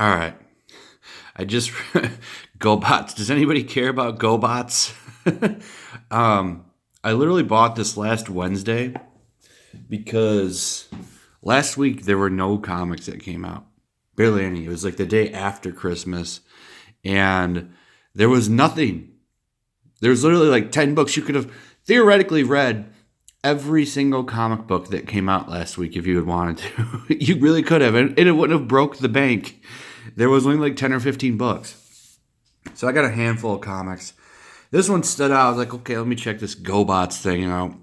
All right. I just GoBots. Does anybody care about GoBots? I literally bought this last Wednesday because last week there were no comics that came out. Barely any. It was like the day after Christmas, and there was nothing. There was literally like 10 books. You could have theoretically read every single comic book that came out last week if you had wanted to. You really could have, and it wouldn't have broke the bank. There was only like 10 or 15 books. So I got a handful of comics. This one stood out. I was like, okay, let me check this GoBots thing out.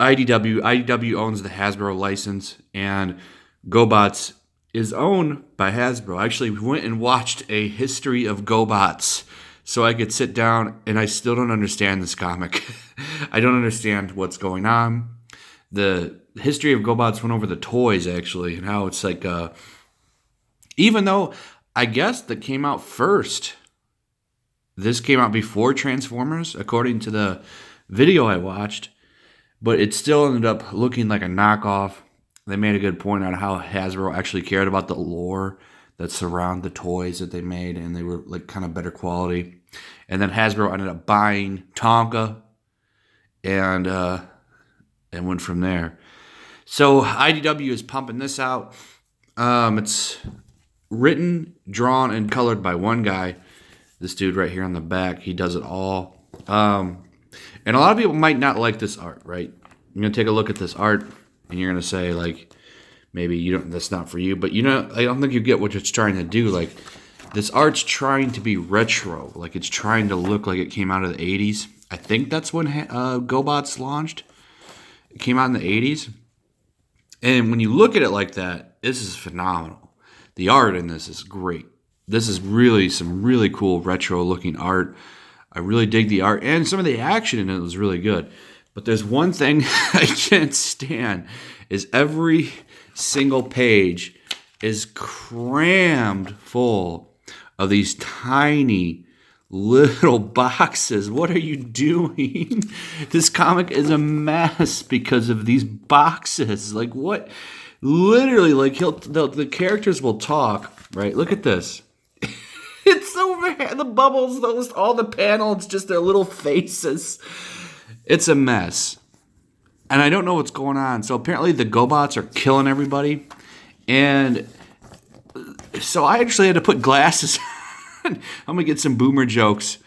IDW owns the Hasbro license, and GoBots is owned by Hasbro. I actually went and watched a history of GoBots so I could sit down, and I still don't understand this comic. I don't understand what's going on. The history of GoBots went over the toys, actually, and how it's like, even though I guess that came out first, this came out before Transformers, according to the video I watched, but it still ended up looking like a knockoff. They made a good point on how Hasbro actually cared about the lore that surround the toys that they made, and they were like kind of better quality. And then Hasbro ended up buying Tonka, and went from there. So IDW is pumping this out. It's written, drawn, and colored by one guy. This dude right here on the back, he does it all. And a lot of people might not like this art, right? You're gonna take a look at this art, and you're gonna say like, maybe you don't. That's not for you. But I don't think you get what it's trying to do. Like, this art's trying to be retro. Like, it's trying to look like it came out of the '80s. I think that's when GoBots launched. It came out in the '80s. And when you look at it like that, this is phenomenal. The art in this is great. This is really some really cool retro-looking art. I really dig the art, and some of the action in it was really good. But there's one thing I can't stand, is every single page is crammed full of these tiny little boxes. What are you doing? This comic is a mess because of these boxes. Like, what? Literally, like, the characters will talk, right? Look at this. It's over here. The bubbles, all the panels, it's just their little faces. It's a mess. And I don't know what's going on. So apparently the GoBots are killing everybody. And so I actually had to put glasses on. I'm going to get some boomer jokes.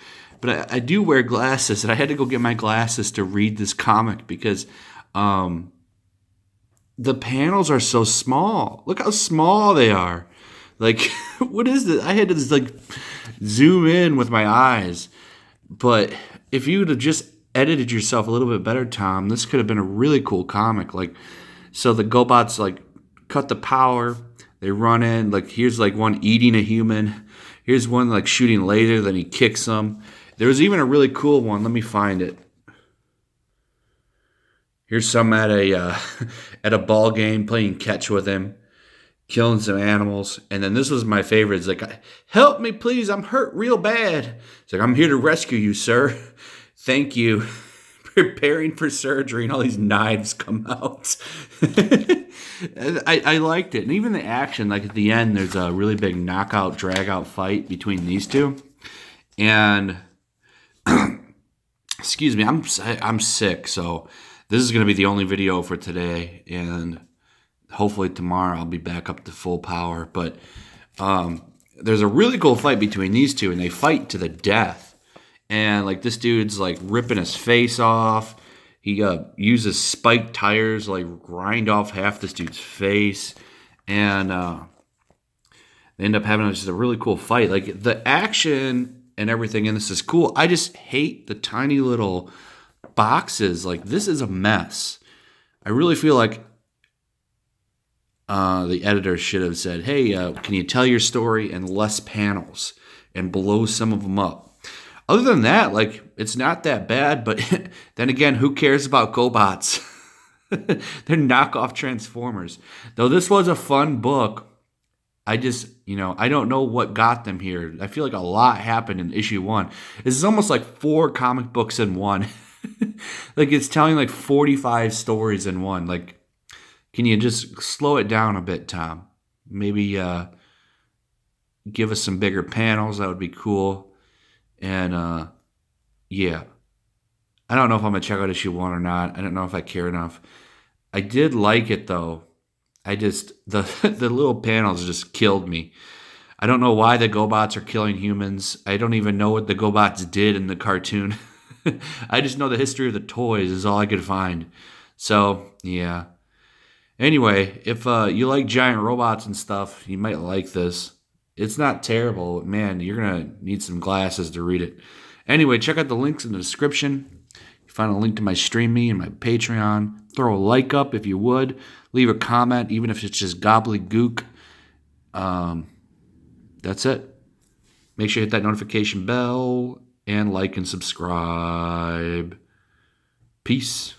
But I do wear glasses, and I had to go get my glasses to read this comic because the panels are so small. Look how small they are. Like, what is this? I had to just, like, zoom in with my eyes. But if you would have just edited yourself a little bit better, Tom, this could have been a really cool comic. Like, so the GoBots, like, cut the power. They run in. Like, here's, like, one eating a human. Here's one, like, shooting laser. Then he kicks them. There was even a really cool one. Let me find it. Here's some at a ball game playing catch with him, killing some animals. And then this was my favorite. It's like, help me, please. I'm hurt real bad. It's like, I'm here to rescue you, sir. Thank you. Preparing for surgery, and all these knives come out. I liked it. And even the action, like at the end, there's a really big knockout, drag-out fight between these two. And, excuse me, I'm sick, so this is going to be the only video for today. And hopefully tomorrow I'll be back up to full power. But there's a really cool fight between these two, and they fight to the death. And, like, this dude's, like, ripping his face off. He uses spiked tires, like, grind off half this dude's face. And they end up having just a really cool fight. Like, the action and everything in this is cool. I just hate the tiny little boxes. Like, this is a mess. I really feel like the editor should have said, hey, can you tell your story in less panels and blow some of them up? Other than that, like, it's not that bad, but then again, who cares about GoBots? They're knockoff Transformers. Though this was a fun book, I just, I don't know what got them here. I feel like a lot happened in issue 1. This is almost like 4 comic books in one. Like, it's telling like 45 stories in one. Like, can you just slow it down a bit, Tom? Maybe give us some bigger panels. That would be cool. And yeah, I don't know if I'm gonna check out issue 1 or not. I don't know if I care enough. I did like it though. I just the the little panels just killed me. I don't know why the GoBots are killing humans. I don't even know what the GoBots did in the cartoon. I just know the history of the toys is all I could find. So yeah. Anyway, if you like giant robots and stuff, you might like this. It's not terrible. Man, you're going to need some glasses to read it. Anyway, check out the links in the description. You find a link to my StreamMe and my Patreon. Throw a like up if you would. Leave a comment, even if it's just gobbledygook. That's it. Make sure you hit that notification bell and like and subscribe. Peace.